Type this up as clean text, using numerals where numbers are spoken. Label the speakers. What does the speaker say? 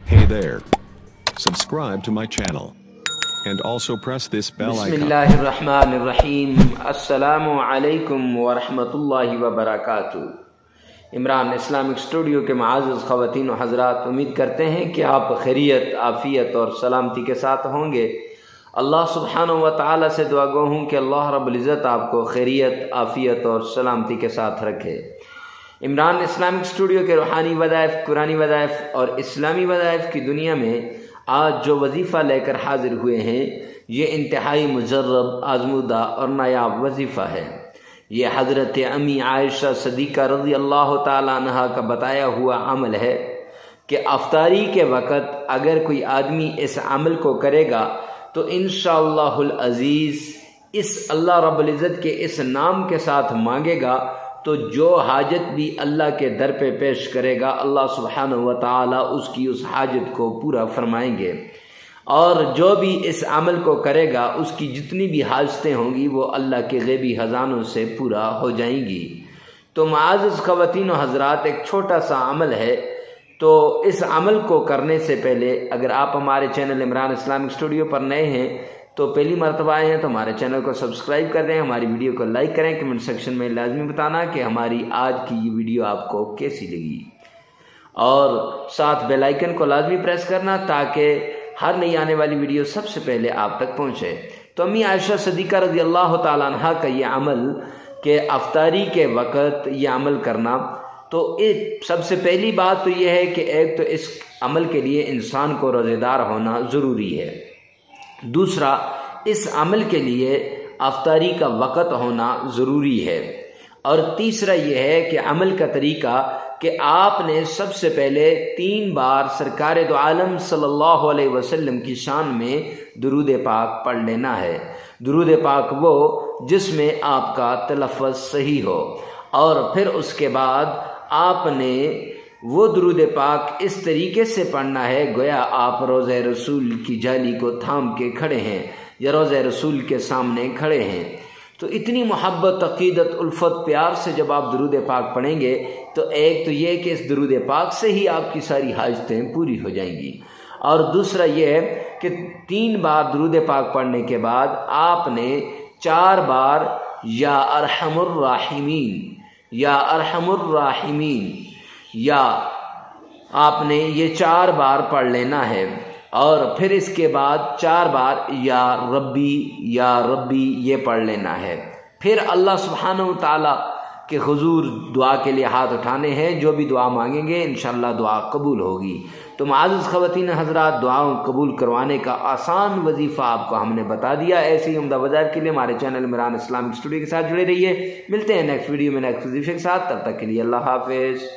Speaker 1: Hey there. Subscribe to my channel. And also press this bell icon.
Speaker 2: बिस्मिल्लाहिर्रहमानिर्रहीम। अस्सलामु अलैकुम वरहमतुल्लाहि वबरकातुहू। इमरान इस्लामिक स्टूडियो के मुअज़्ज़ज़ ख़वातीन व हज़रात, उम्मीद करते हैं कि आप खैरियत, आफ़ियत और सलामती के साथ होंगे। अल्लाह सुब्हानहु व तआला से दुआ गो हूँ कि अल्लाह रब्बुल इज़्ज़त आपको खैरियत, आफ़ियत और सलामती के साथ रखे। इमरान इस्लामिक स्टूडियो के रूहानी वज़ाइफ़, कुरानी वज़ाइफ़ और इस्लामी वज़ाइफ़ की दुनिया में आज जो वजीफ़ा लेकर हाजिर हुए हैं, ये इंतहाई मुजर्रब, आज़मूदा और नायाब वजीफ़ा है। ये हज़रत अम्मी आयशा सिद्दीक़ा रज़ी अल्लाह ताला अन्हा का बताया हुआ अमल है कि अफ्तारी के वक़्त अगर कोई आदमी इस अमल को करेगा तो इंशाअल्लाहुल अज़ीज़ इस अल्लाह रब्बुल इज़्ज़त के इस नाम के साथ मांगेगा तो जो हाजत भी अल्लाह के दर पे पेश करेगा, अल्लाह सुब्हानहु व तआला उसकी उस हाजत को पूरा फरमाएंगे। और जो भी इस अमल को करेगा उसकी जितनी भी हाजतें होंगी वो अल्लाह के गैबी ख़ज़ानों से पूरा हो जाएंगी। तो मुअज़्ज़ज़ ख़वातीन व हज़रात, एक छोटा सा अमल है। तो इस अमल को करने से पहले अगर आप हमारे चैनल इमरान इस्लामिक स्टूडियो पर नए हैं तो पहली मरतबा आए हैं तो हमारे चैनल को सब्सक्राइब कर दें, हमारी वीडियो को लाइक करें, कमेंट सेक्शन में लाजमी बताना कि हमारी आज की ये वीडियो आपको कैसी लगी, और साथ बेल आइकन को लाजमी प्रेस करना ताकि हर नई आने वाली वीडियो सबसे पहले आप तक पहुंचे। तो अम्मी आयशा सिद्दीक़ा रज़ी अल्लाह ताला अन्हा का ये अमल के अफ्तारी के वक़्त ये अमल करना, तो एक सबसे पहली बात तो ये है कि एक तो इस अमल के लिए इंसान को रोज़ेदार होना ज़रूरी है। दूसरा, इस अमल के लिए अफ्तारी का वक़्त होना ज़रूरी है। और तीसरा यह है कि अमल का तरीका कि आपने सबसे पहले 3 बार सरकार दो आलम सल्लल्लाहु अलैहि वसल्लम की शान में दुरूद पाक पढ़ लेना है। दुरूद पाक वो जिसमें आपका तलफ़्फ़ुज़ सही हो, और फिर उसके बाद आपने वो दुरूद पाक इस तरीके से पढ़ना है गोया आप रोज़े रसूल की जाली को थाम के खड़े हैं या रोज़े रसूल के सामने खड़े हैं। तो इतनी मोहब्बत, अक़ीदत, उल्फत, प्यार से जब आप दुरूद पाक पढ़ेंगे तो एक तो ये कि इस दुरूद पाक से ही आपकी सारी हाजतें पूरी हो जाएंगी, और दूसरा ये है कि 3 बार दुरूद पाक पढ़ने के बाद आपने 4 बार या अरहमुर राहिमीन, या अरहमुर राहिमीन, या आपने ये 4 बार पढ़ लेना है। और फिर इसके बाद 4 बार या रब्बी ये पढ़ लेना है। फिर अल्लाह सुब्हानहु व तआला के हुजूर दुआ के लिए हाथ उठाने हैं। जो भी दुआ मांगेंगे इंशाअल्लाह दुआ कबूल होगी। तो मुअज़्ज़ज़ ख़वातीन हज़रात, दुआओं कबूल करवाने का आसान वजीफ़ा आपको हमने बता दिया। ऐसे ही उम्दा वज़ाइफ़ के लिए हमारे चैनल इमरान इस्लामिक स्टूडियो के साथ जुड़े रहिए। मिलते हैं नेक्स्ट वीडियो में नेक्स्ट वजीफ़े के साथ। तब तक के लिए अल्लाह हाफ़िज़।